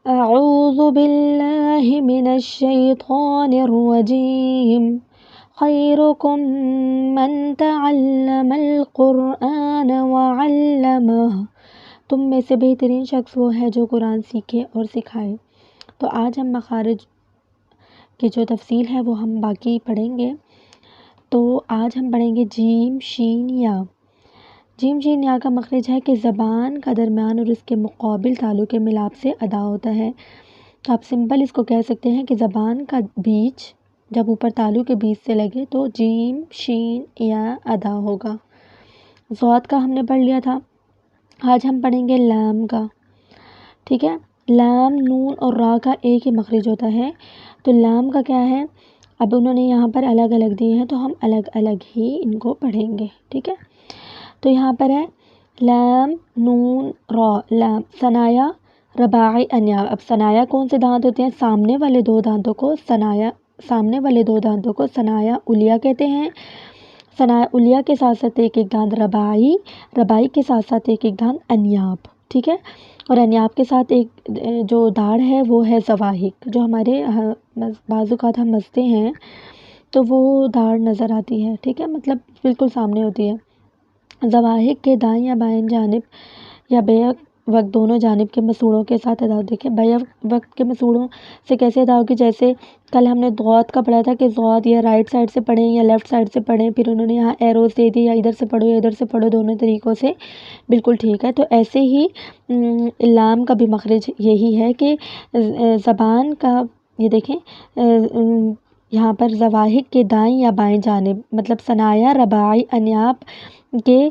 اعوذ باللہ من الشیطان الرجیم خیرکم من تعلم القرآن وعلمہ، تم میں سے بہترین شخص وہ ہے جو قرآن سیکھے اور سکھائے۔ تو آج ہم مخارج کی جو تفصیل ہے وہ ہم باقی پڑھیں گے۔ تو آج ہم پڑھیں گے جیم شین یا۔ جیم شین یا کا مخرج ہے کہ زبان کا درمیان اور اس کے مقابل تالو کے ملاپ سے ادا ہوتا ہے۔ تو آپ سمپل اس کو کہہ سکتے ہیں کہ زبان کا بیچ جب اوپر تالو کے بیچ سے لگے تو جیم شین یا ادا ہوگا۔ ضاد کا ہم نے پڑھ لیا تھا، آج ہم پڑھیں گے لام کا، ٹھیک ہے۔ لام، نون اور را کا ایک ہی مخرج ہوتا ہے، تو لام کا کیا ہے، اب انہوں نے یہاں پر الگ الگ دیے ہیں تو ہم الگ الگ ہی ان کو پڑھیں گے، ٹھیک ہے۔ تو یہاں پر ہے لام، نون، را، لام، ثنایا، رباعی، انیاب۔ اب ثنایا کون سے دانت ہوتے ہیں، سامنے والے دو دانتوں کو ثنایا الیہ کہتے ہیں۔ ثنایا الیہ کے ساتھ ساتھ ایک ایک دانت رباعی، رباعی کے ساتھ ساتھ ایک ایک دانت انیاب، ٹھیک ہے۔ اور انیاب کے ساتھ ایک جو داڑھ ہے وہ ہے زواہق، جو ہمارے بعض اوقات ہم مستے ہیں تو وہ داڑھ نظر آتی ہے، ٹھیک ہے، مطلب بالکل سامنے ہوتی ہے۔ زواہق کے دائیں یا بائیں جانب یا بیک وقت دونوں جانب کے مسوڑوں کے ساتھ ادا، دیکھیں بیک وقت کے مسوڑوں سے کیسے ادا ہوگی، جیسے کل ہم نے ضاد کا پڑھا تھا کہ ضاد یا رائٹ سائڈ سے پڑھیں یا لیفٹ سائڈ سے پڑھیں، پھر انہوں نے یہاں ایروز دے دی، یا ادھر سے پڑھو یا ادھر سے پڑھو، دونوں طریقوں سے بالکل ٹھیک ہے۔ تو ایسے ہی لام کا بھی مخرج یہی ہے کہ زبان کا، یہ دیکھیں یہاں پر زواہق کے دائیں یا بائیں جانب، مطلب ثنایا، رباعی، انیاب کے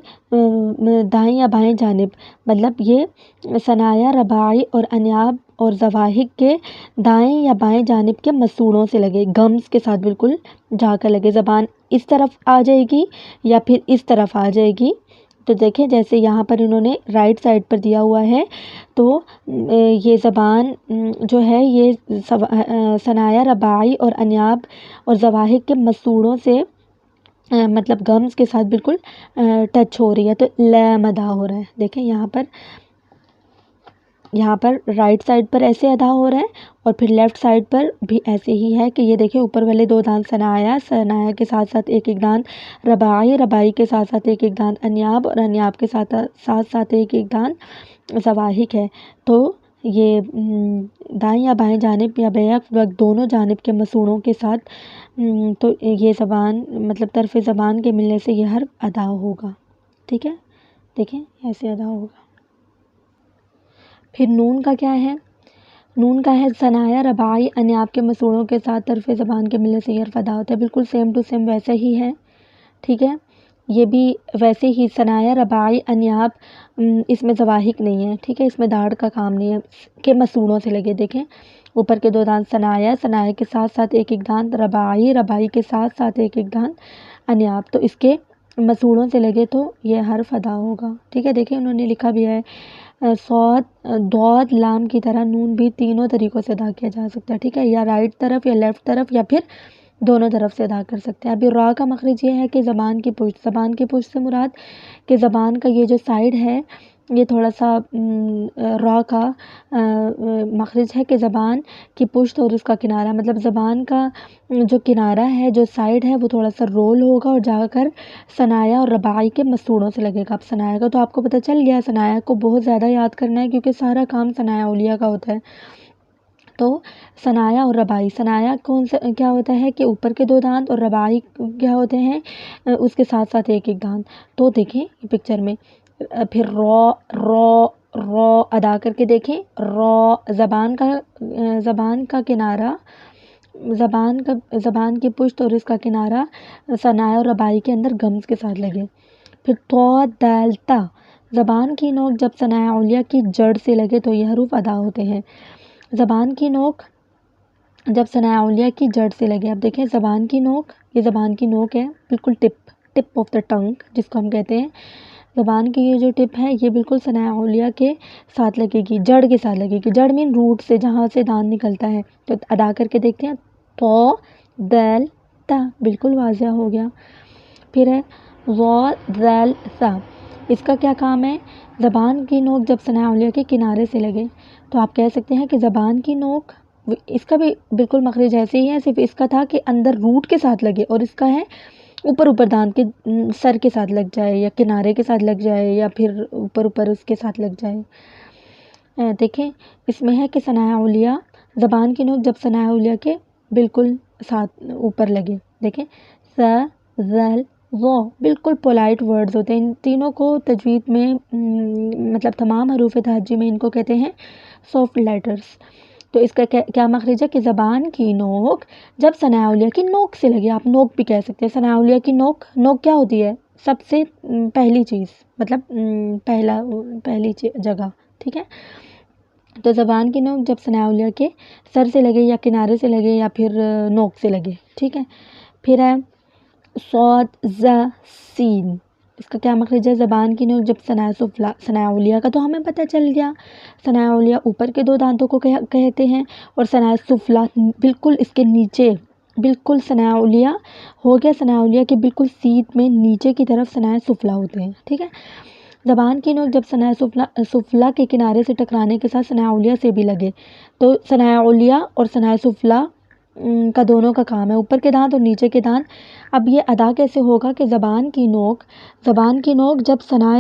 دائیں یا بائیں جانب، مطلب یہ ثنایا، رباعی اور انیاب اور زواہق کے دائیں یا بائیں جانب کے مسوڑوں سے لگے، گمز کے ساتھ بالکل جا کر لگے، زبان اس طرف آ جائے گی یا پھر اس طرف آ جائے گی۔ تو دیکھیں جیسے یہاں پر انہوں نے رائٹ سائڈ پر دیا ہوا ہے، تو یہ زبان جو ہے یہ ثنایا، رباعی اور انیاب اور زواہق کے مسوڑوں سے مطلب گمز کے ساتھ بالکل ٹچ ہو رہی ہے، تو لام ادا ہو رہا ہے۔ دیکھیں یہاں پر رائٹ سائڈ پر ایسے ادا ہو رہا ہے اور پھر لیفٹ سائڈ پر بھی ایسے ہی ہے کہ یہ دیکھیں اوپر والے دو دانت ثنایا کے ساتھ ساتھ ایک ایک دانت رباعی، رباعی کے ساتھ ساتھ ایک ایک دانت انیاب اور انیاب کے ساتھ ساتھ ایک ایک دانت زواہق ہے۔ تو یہ دائیں یا بائیں جانب یا بیک وقت دونوں جانب کے مسوڑوں کے ساتھ، تو یہ زبان مطلب طرف زبان کے ملنے سے یہ حرف ادا ہوگا، ٹھیک ہے، دیکھیں ایسے ادا ہوگا۔ پھر نون کا کیا ہے، نون کا ہے ثنایا، رباعی، انیاب کے مسوڑوں کے ساتھ طرف زبان کے ملنے سے یہ حرف ادا ہوتا ہے، بالکل سیم ٹو سیم ویسا ہی ہے، ٹھیک ہے۔ یہ بھی ویسے ہی ثنایا، رباعی، انیاب، اس میں زواہق نہیں ہے، ٹھیک ہے، اس میں داڑھ کا کام نہیں ہے، کے مسوڑوں سے لگے، دیکھیں اوپر کے دو دانت ثنایا کے ساتھ ساتھ ایک ایک دانت رباعی، رباعی کے ساتھ ساتھ ایک ایک دانت انیاب، تو اس کے مسوڑوں سے لگے تو یہ حرف ادا ہوگا، ٹھیک ہے۔ دیکھیں انہوں نے لکھا بھی ہے صاد، ضاد، لام کی طرح نون بھی تینوں طریقوں سے ادا کیا جا سکتا ہے، ٹھیک ہے، یا رائٹ طرف یا لیفٹ طرف یا پھر دونوں طرف سے ادا کر سکتے ہیں۔ ابھی را کا مخرج یہ ہے کہ زبان کی پشت سے مراد کہ زبان کا یہ جو سائڈ ہے یہ تھوڑا سا را کا مخرج ہے کہ زبان کی پشت اور اس کا کنارہ، مطلب زبان کا جو کنارہ ہے، جو سائڈ ہے، وہ تھوڑا سا رول ہوگا اور جا کر ثنایا اور رباعی کے مسوڑوں سے لگے گا۔ اب ثنایا کا تو آپ کو پتہ چل گیا، ثنایا کو بہت زیادہ یاد کرنا ہے کیونکہ سارا کام ثنایا اولیہ کا ہوتا ہے۔ تو ثنایا اور رباعی، ثنایا کیا ہوتا ہے کہ اوپر کے دو دانت اور رباعی کیا ہوتے ہیں اس کے ساتھ ساتھ ایک ایک دانت۔ تو دیکھیں پکچر میں پھر رو ادا کر کے دیکھیں، رو زبان کا کنارہ، زبان کی پشت اور اس کا کنارہ ثنایا اور رباعی کے اندر گمز کے ساتھ لگے۔ پھر تو دال تا، زبان کی نوک جب ثنایا اولیہ کی جڑ سے لگے تو یہ حروف ادا ہوتے ہیں۔ زبان کی نوک جب ثنایا اولیہ کی جڑ سے لگے، اب دیکھیں زبان کی نوک، یہ زبان کی نوک ہے، بالکل ٹپ آف دا ٹنگ جس کو ہم کہتے ہیں، زبان کی یہ جو ٹپ ہے یہ بالکل ثنایا اولیہ کے ساتھ لگے گی، جڑ کے ساتھ لگے گی، جڑ مین روٹ سے جہاں سے دانت نکلتا ہے۔ تو ادا کر کے دیکھتے ہیں، تو دال تا، بالکل واضح ہو گیا۔ پھر ہے وا ذال سا، اس کا کیا کام ہے؟ زبان کی نوک جب ثناء اولیاء کے کنارے سے لگے تو آپ کہہ سکتے ہیں کہ زبان کی نوک، اس کا بھی بالکل مخرج ایسے ہی ہے، صرف اس کا تھا کہ اندر روٹ کے ساتھ لگے، اور اس کا ہے اوپر دانت کے سر کے ساتھ لگ جائے، یا کنارے کے ساتھ لگ جائے، یا پھر اوپر اس کے ساتھ لگ جائے۔ دیکھیں اس میں ہے کہ ثناء اولیاء، زبان کی نوک جب ثناء اولیاء کے بالکل ساتھ اوپر لگے۔ دیکھیں س، ذل، ظ بالکل پولائٹ ورڈز ہوتے ہیں، ان تینوں کو تجوید میں مطلب تمام حروف تہجی میں ان کو کہتے ہیں سافٹ لیٹرز۔ تو اس کا کیا مخرج ہے کہ زبان کی نوک جب ثناء اولیاء کی نوک سے لگے، آپ نوک بھی کہہ سکتے ہیں۔ ثناء اولیاء کی نوک کیا ہوتی ہے؟ سب سے پہلی چیز، مطلب پہلی جگہ، ٹھیک ہے۔ تو زبان کی نوک جب ثناء اولیاء کے سر سے لگے، یا کنارے سے لگے، یا پھر نوک سے لگے، ٹھیک ہے۔ پھر ہے صاد، ز، سین، اس کا کیا مخرج ہے؟ زبان کی نوک جب ثناء اولیاء کا تو ہمیں پتہ چل گیا، ثناء اولیاء اوپر کے دو دانتوں کو کہتے ہیں، اور ثناء سفلیٰ بالکل اس کے نیچے، بالکل ثناء اولیاء ہو گیا، ثناء اولیاء کے بالکل سیدھ میں نیچے کی طرف ثناء سفلیٰ ہوتے ہیں، ٹھیک ہے۔ زبان کی نوک جب ثناء سفلیٰ کے کنارے سے ٹکرانے کے ساتھ ثناء اولیاء سے بھی لگے تو ثناء اولیاء اور ثناء سفلیٰ کا دونوں کا کام ہے، اوپر کے دانت اور نیچے کے دانت۔ اب یہ ادا کیسے ہوگا کہ زبان کی نوک جب ثناء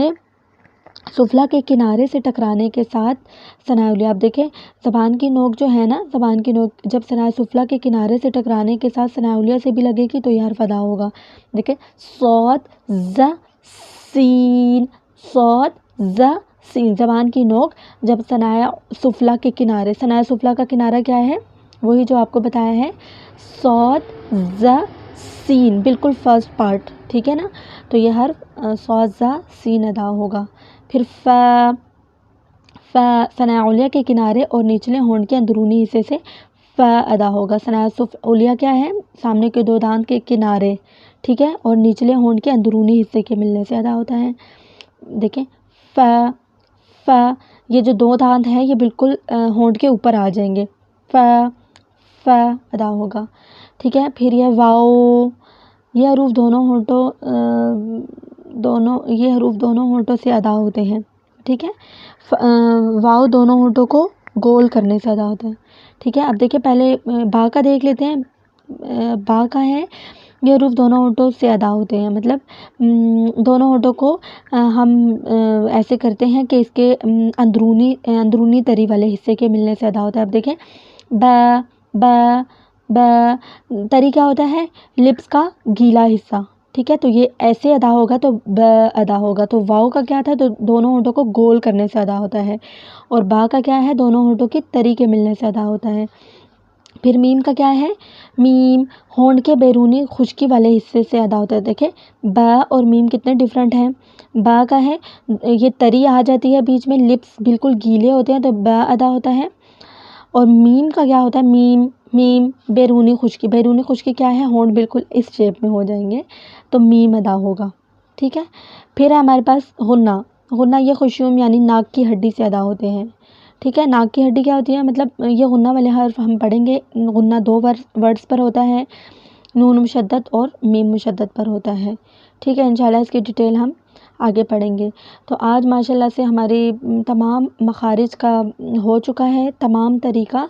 سفلیٰ کے کنارے سے ٹکرانے کے ساتھ ثناء اولیاء، اب دیکھیں زبان کی نوک جو ہے نا، زبان کی نوک جب ثناء سفلیٰ کے کنارے سے ٹکرانے کے ساتھ ثناء اولیاء سے بھی لگے گی تو یہ حرف ادا ہوگا۔ دیکھیں صاد، ز، سین، صاد، ز، سین، زبان کی نوک جب ثناء سفلیٰ کے کنارے، ثناء سفلیٰ کا کنارہ کیا ہے؟ وہی جو آپ کو بتایا ہے، صاد، ز، سین، بالکل فرسٹ پارٹ، ٹھیک ہے نا۔ تو یہ حرف صاد، ز، سین ادا ہوگا۔ پھر ثناء اولیاء کے کنارے اور نچلے ہونٹ کے اندرونی حصے سے ف ادا ہوگا۔ ثناء اولیاء کیا ہے؟ سامنے کے دو دانت کے کنارے، ٹھیک ہے، اور نچلے ہونٹ کے اندرونی حصے کے ملنے سے ادا ہوتا ہے۔ دیکھیں ف، یہ جو دو دانت ہیں یہ بالکل ہونٹ کے اوپر آ جائیں گے، ف ادا ہوگا، ٹھیک ہے۔ پھر یہ واؤ، یہ حروف دونوں ہونٹوں سے ادا ہوتے ہیں، ٹھیک ہے۔ واؤ دونوں ہونٹوں کو گول کرنے سے ادا ہوتا ہے، ٹھیک ہے۔ اب دیکھیں پہلے با کا دیکھ لیتے ہیں۔ با کا ہے، یہ حروف دونوں ہونٹوں سے ادا ہوتے ہیں، مطلب دونوں ہونٹوں کو ہم ایسے کرتے ہیں کہ اس کے اندرونی تری والے حصے کے ملنے سے ادا ہوتا ہے۔ اب دیکھیں ب، تری کیا ہوتا ہے؟ لپس کا گیلا حصہ، ٹھیک ہے، تو یہ ایسے ادا ہوگا تو ب ادا ہوگا۔ تو واؤ کا کیا تھا؟ تو دونوں ہونٹوں کو گول کرنے سے ادا ہوتا ہے، اور با کا کیا ہے؟ دونوں ہونٹوں کی تری کے ملنے سے ادا ہوتا ہے۔ پھر میم کا کیا ہے؟ میم ہونٹ کے بیرونی خشکی والے حصے سے ادا ہوتا ہے۔ دیکھیں با اور میم کتنے ڈیفرنٹ ہیں۔ با کا ہے یہ تری آ جاتی ہے بیچ میں، لپس بالکل گیلے ہوتے ہیں تو با ادا ہوتا ہے، اور میم کا کیا ہوتا ہے؟ میم بیرونی خشکی کیا ہے؟ ہونٹ بالکل اس شیپ میں ہو جائیں گے تو میم ادا ہوگا، ٹھیک ہے۔ پھر ہے ہمارے پاس غنہ، یہ خشوم یعنی ناک کی ہڈی سے ادا ہوتے ہیں، ٹھیک ہے۔ ناک کی ہڈی کیا ہوتی ہے؟ مطلب یہ غنہ والے حرف ہم پڑھیں گے، غنہ دو ورڈز پر ہوتا ہے، نون مشدد اور میم مشدد پر ہوتا ہے، ٹھیک ہے۔ انشاءاللہ اس کی ڈیٹیل ہم آگے پڑھیں گے۔ تو آج ماشاءاللہ سے ہماری تمام مخارج کا ہو چکا ہے، تمام طریقہ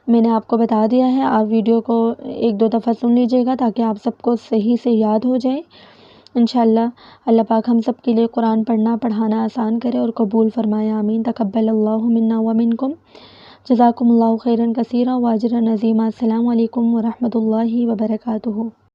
میں نے آپ کو بتا دیا ہے۔ آپ ویڈیو کو ایک دو دفعہ سن لیجیے گا تاکہ آپ سب کو صحیح سے یاد ہو جائے۔ انشاءاللہ اللہ پاک ہم سب کے لیے قرآن پڑھانا آسان کرے اور قبول فرمائے، آمین۔ تقبل اللہ منا ومنکم، جزاکم اللہ خیرا کثیرا واجرا عظیما۔ السلام علیکم ورحمۃ اللہ وبرکاتہ۔